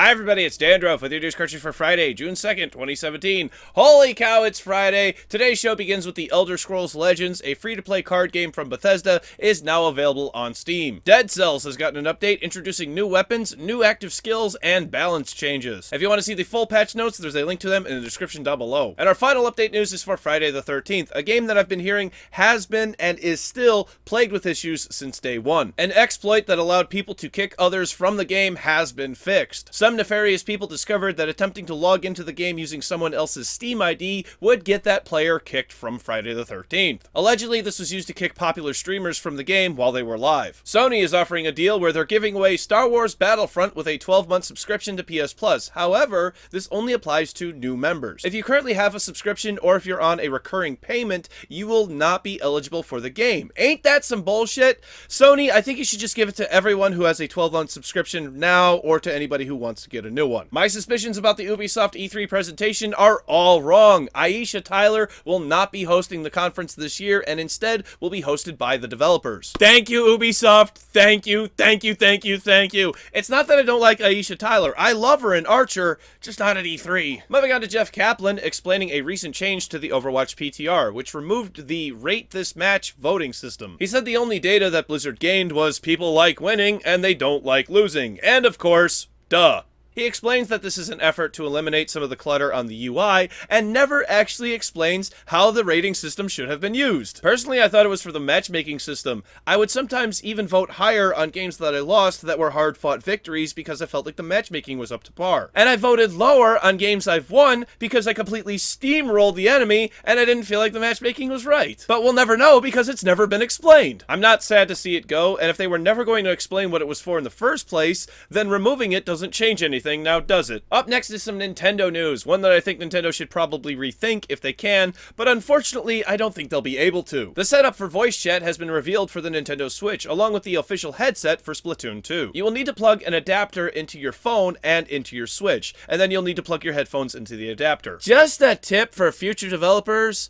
Hi everybody, it's Denuvo with your news Cartridge for Friday, June 2nd, 2017. Holy cow, it's Friday! Today's show begins with the Elder Scrolls Legends, a free-to-play card game from Bethesda, is now available on Steam. Dead Cells has gotten an update introducing new weapons, new active skills, and balance changes. If you want to see the full patch notes, there's a link to them in the description down below. And our final update news is for Friday the 13th, a game that I've been hearing has been and is still plagued with issues since day one. An exploit that allowed people to kick others from the game has been fixed. Some nefarious people discovered that attempting to log into the game using someone else's Steam ID would get that player kicked from Friday the 13th. Allegedly, this was used to kick popular streamers from the game while they were live. Sony is offering a deal where they're giving away Star Wars Battlefront with a 12-month subscription to PS Plus. However, this only applies to new members. If you currently have a subscription or if you're on a recurring payment, you will not be eligible for the game. Ain't that some bullshit? Sony, I think you should just give it to everyone who has a 12-month subscription now or to anybody who wants to get a new one. My suspicions about the Ubisoft E3 presentation are all wrong. Aisha Tyler will not be hosting the conference this year and instead will be hosted by the developers. Thank you, Ubisoft. Thank you, thank you, thank you, thank you. It's not that I don't like Aisha Tyler. I love her in Archer, just not at E3. Moving on to Jeff Kaplan explaining a recent change to the Overwatch PTR, which removed the rate this match voting system. He said the only data that Blizzard gained was people like winning and they don't like losing. And of course, duh. He explains that this is an effort to eliminate some of the clutter on the UI, and never actually explains how the rating system should have been used. Personally, I thought it was for the matchmaking system. I would sometimes even vote higher on games that I lost that were hard-fought victories because I felt like the matchmaking was up to par. And I voted lower on games I've won because I completely steamrolled the enemy and I didn't feel like the matchmaking was right. But we'll never know because it's never been explained. I'm not sad to see it go, and if they were never going to explain what it was for in the first place, then removing it doesn't change anything. Now does it? Up next is some Nintendo news, one that I think Nintendo should probably rethink if they can, but unfortunately I don't think they'll be able to. The setup for voice chat has been revealed for the Nintendo Switch, along with the official headset for Splatoon 2. You will need to plug an adapter into your phone and into your Switch, and then you'll need to plug your headphones into the adapter. Just a tip for future developers: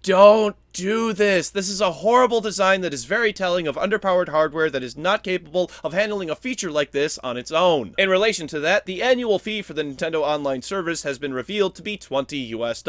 don't do this. This is a horrible design that is very telling of underpowered hardware that is not capable of handling a feature like this on its own. In relation to that, the annual fee for the Nintendo Online service has been revealed to be $20 US,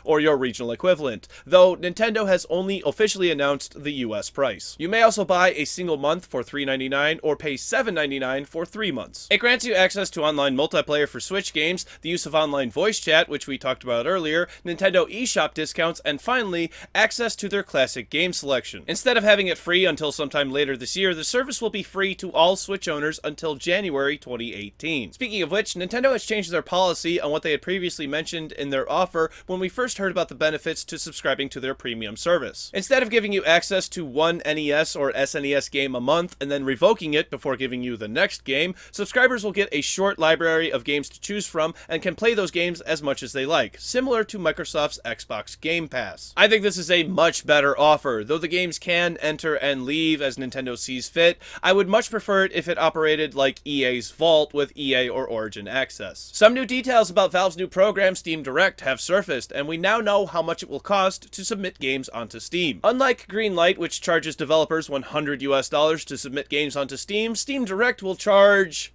or your regional equivalent, though Nintendo has only officially announced the US price. You may also buy a single month for $3.99 or pay $7.99 for 3 months. It grants you access to online multiplayer for Switch games, the use of online voice chat, which we talked about earlier, Nintendo eShop discounts, and finally, access to their classic game selection. Instead of having it free until sometime later this year, the service will be free to all Switch owners until January 2018. Speaking of which, Nintendo has changed their policy on what they had previously mentioned in their offer when we first heard about the benefits to subscribing to their premium service. Instead of giving you access to one NES or SNES game a month and then revoking it before giving you the next game, subscribers will get a short library of games to choose from and can play those games as much as they like, similar to Microsoft's Xbox Game Pass. I think this is a much better offer. Though the games can enter and leave as Nintendo sees fit, I would much prefer it if it operated like EA's Vault with EA or Origin access. Some new details about Valve's new program, Steam Direct, have surfaced, and we now know how much it will cost to submit games onto Steam. Unlike Greenlight, which charges developers $100 US to submit games onto Steam, Steam Direct will charge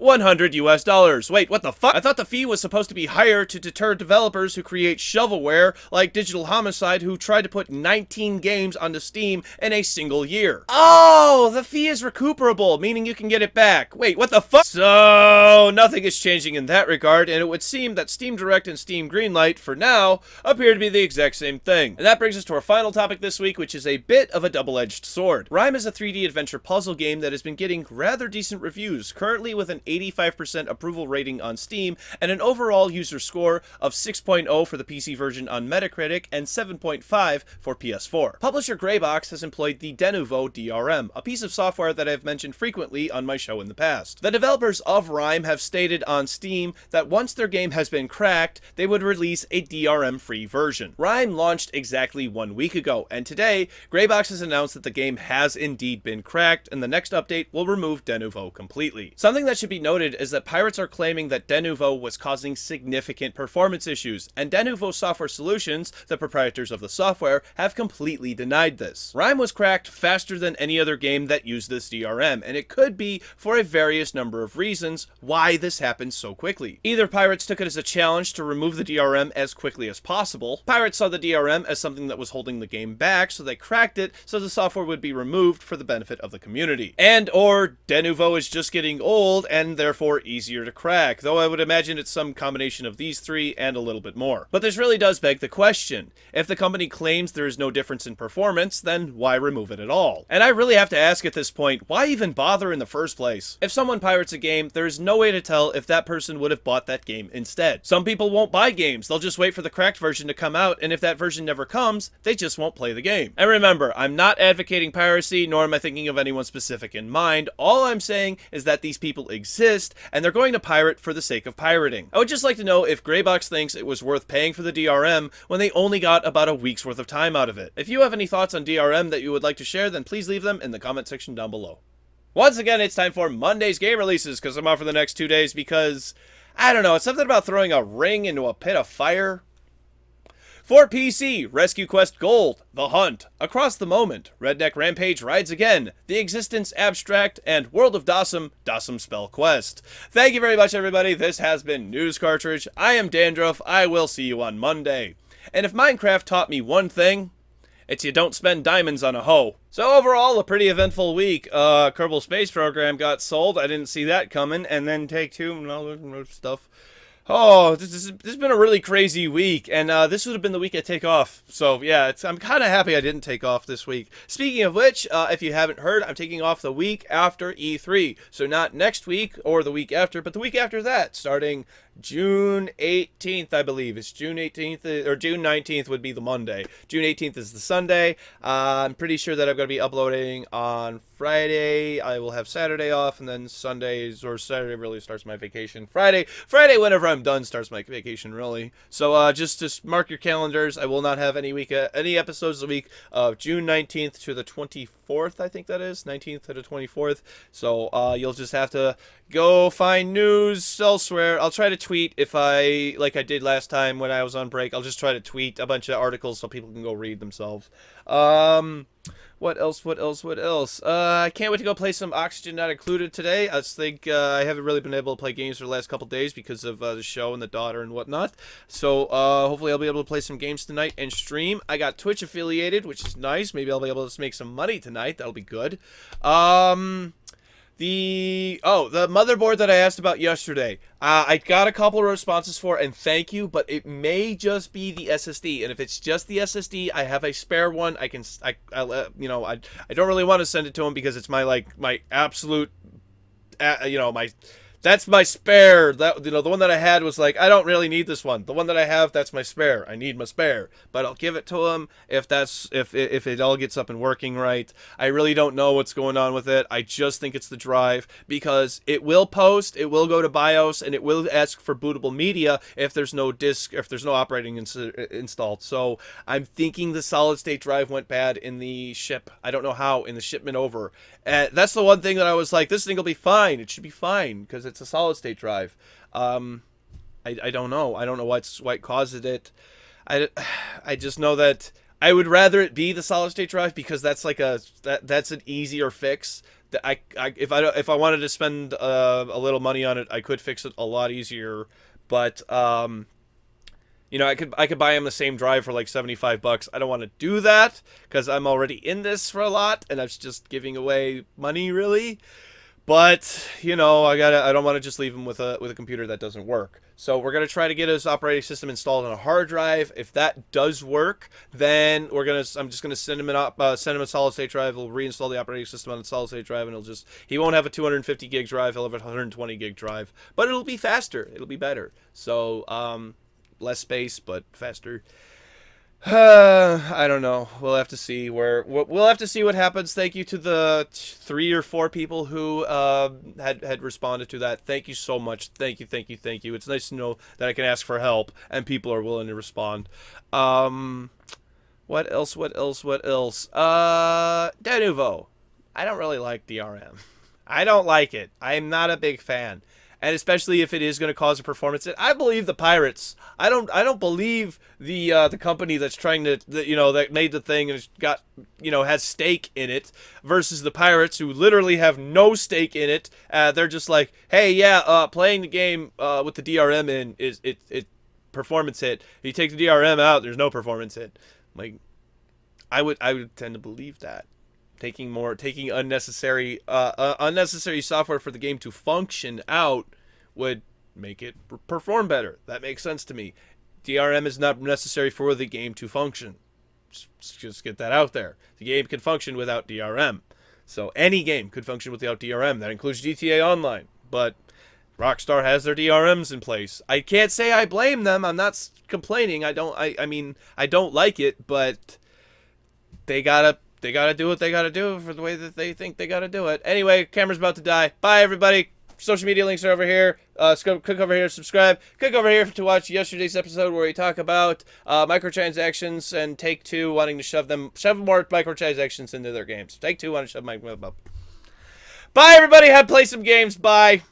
$100 US. Wait, what the fuck? I thought the fee was supposed to be higher to deter developers who create shovelware like Digital Homicide, who tried to put 19 games onto Steam in a single year. Oh, the fee is recuperable, meaning you can get it back. Wait, what the fuck? So, nothing is changing in that regard, and it would seem that Steam Direct and Steam Greenlight, for now, appear to be the exact same thing. And that brings us to our final topic this week, which is a bit of a double-edged sword. RiME is a 3D adventure puzzle game that has been getting rather decent reviews, currently with an 85% approval rating on Steam, and an overall user score of 6.0 for the PC version on Metacritic and 7.5 for PS4. Publisher Greybox has employed the Denuvo DRM, a piece of software that I've mentioned frequently on my show in the past. The developers of RiME have stated on Steam that once their game has been cracked, they would release a DRM-free version. RiME launched exactly 1 week ago, and today, Greybox has announced that the game has indeed been cracked, and the next update will remove Denuvo completely. Something that should be be noted is that pirates are claiming that Denuvo was causing significant performance issues, and Denuvo Software Solutions, the proprietors of the software, have completely denied this. RiME was cracked faster than any other game that used this DRM, and it could be for a various number of reasons why this happened so quickly. Either pirates took it as a challenge to remove the DRM as quickly as possible, pirates saw the DRM as something that was holding the game back, so they cracked it so the software would be removed for the benefit of the community. And or Denuvo is just getting old and therefore easier to crack, though I would imagine it's some combination of these three and a little bit more. But this really does beg the question. If the company claims there is no difference in performance, then why remove it at all? And I really have to ask at this point, why even bother in the first place? If someone pirates a game, there is no way to tell if that person would have bought that game instead. Some people won't buy games, they'll just wait for the cracked version to come out, and if that version never comes, they just won't play the game. And remember, I'm not advocating piracy, nor am I thinking of anyone specific in mind. All I'm saying is that these people exist, and they're going to pirate for the sake of pirating. I would just like to know if Greybox thinks it was worth paying for the DRM when they only got about a week's worth of time out of it. If you have any thoughts on DRM that you would like to share, then please leave them in the comment section down below. Once again, it's time for Monday's game releases, because I'm off for the next 2 days because, I don't know, it's something about throwing a ring into a pit of fire. For PC, Rescue Quest Gold, The Hunt, Across the Moment, Redneck Rampage Rides Again, The Existence Abstract, and World of Dawsum, Dawsum Spell Quest. Thank you very much, everybody. This has been News Cartridge. I am Dandruff. I will see you on Monday. And if Minecraft taught me one thing, it's you don't spend diamonds on a hoe. So overall, a pretty eventful week. Kerbal Space Program got sold. I didn't see that coming. And then Take-Two and all that stuff. Oh, this has been a really crazy week, and this would have been the week I take off. So yeah, I'm kind of happy I didn't take off this week. Speaking of which, if you haven't heard, I'm taking off the week after E3. So not next week or the week after, but the week after that, starting June 18th, I believe. It's June 18th, or June 19th would be the Monday. June 18th is the Sunday. I'm pretty sure that I'm going to be uploading on Friday. I will have Saturday off, and then Sundays, or Saturday really starts my vacation. Friday, whenever I'm done, starts my vacation, really. So just mark your calendars. I will not have any episodes the week of June 19th to the 24th, I think that is. 19th to the 24th. So you'll just have to go find news elsewhere. I'll try to tweet like I did last time when I was on break. I'll just try to tweet a bunch of articles so people can go read themselves. What else? I can't wait to go play some Oxygen Not Included today. I just think I haven't really been able to play games for the last couple days because of the show and the daughter and whatnot. So hopefully I'll be able to play some games tonight and stream. I got Twitch affiliated, which is nice. Maybe I'll be able to make some money tonight. That'll be good. The motherboard that I asked about yesterday, I got a couple of responses for, and thank you, but it may just be the SSD, and if it's just the SSD, I have a spare one. I don't really want to send it to him because it's my absolute, that's my spare. The one that I had was like, I don't really need this one. The one that I have, that's my spare. I need my spare, but I'll give it to him if it all gets up and working right. I really don't know what's going on with it. I just think it's the drive because it will post, it will go to BIOS, and it will ask for bootable media if there's no disk, if there's no operating installed. So I'm thinking the solid state drive went bad in the ship. I don't know how in the shipment over. That's the one thing that I was like, this thing will be fine. It should be fine because it's a solid state drive. I don't know. I don't know what caused it. I just know that I would rather it be the solid state drive because that's that's an easier fix. That if I wanted to spend a little money on it, I could fix it a lot easier. But I could buy him the same drive for like $75. I don't want to do that because I'm already in this for a lot, and I'm just giving away money, really. But I don't want to just leave him with a computer that doesn't work. So we're gonna try to get his operating system installed on a hard drive. If that does work, then I'm just gonna send him a solid state drive. We'll reinstall the operating system on the solid state drive, and he won't have a 250 gig drive. He'll have a 120 gig drive, but it'll be faster. It'll be better. So less space, but faster. I don't know. We'll have to see we'll have to see what happens. Thank you to the 3 or 4 people who had responded to that. Thank you so much. Thank you. It's nice to know that I can ask for help and people are willing to respond. What else? Denuvo. I don't really like DRM. I don't like it. I am not a big fan. And especially if it is going to cause a performance hit. I believe the pirates. I don't believe the company that's trying to that made the thing and has got has stake in it versus the pirates who literally have no stake in it. They're just like, hey, yeah, playing the game with the DRM in is it performance hit. If you take the DRM out, there's no performance hit. Like, I would tend to believe that. Taking unnecessary software for the game to function out would make it perform better. That makes sense to me. DRM is not necessary for the game to function. Just get that out there. The game can function without DRM. So any game could function without DRM. That includes GTA Online. But Rockstar has their DRMs in place. I can't say I blame them. I'm not complaining. I don't like it, but they gotta do what they gotta do for the way that they think they gotta do it. Anyway, camera's about to die. Bye, everybody. Social media links are over here. Click over here, subscribe. Click over here to watch yesterday's episode where we talk about microtransactions and Take-Two wanting to shove more microtransactions into their games. Take-Two want to shove Bye, everybody. Play some games. Bye.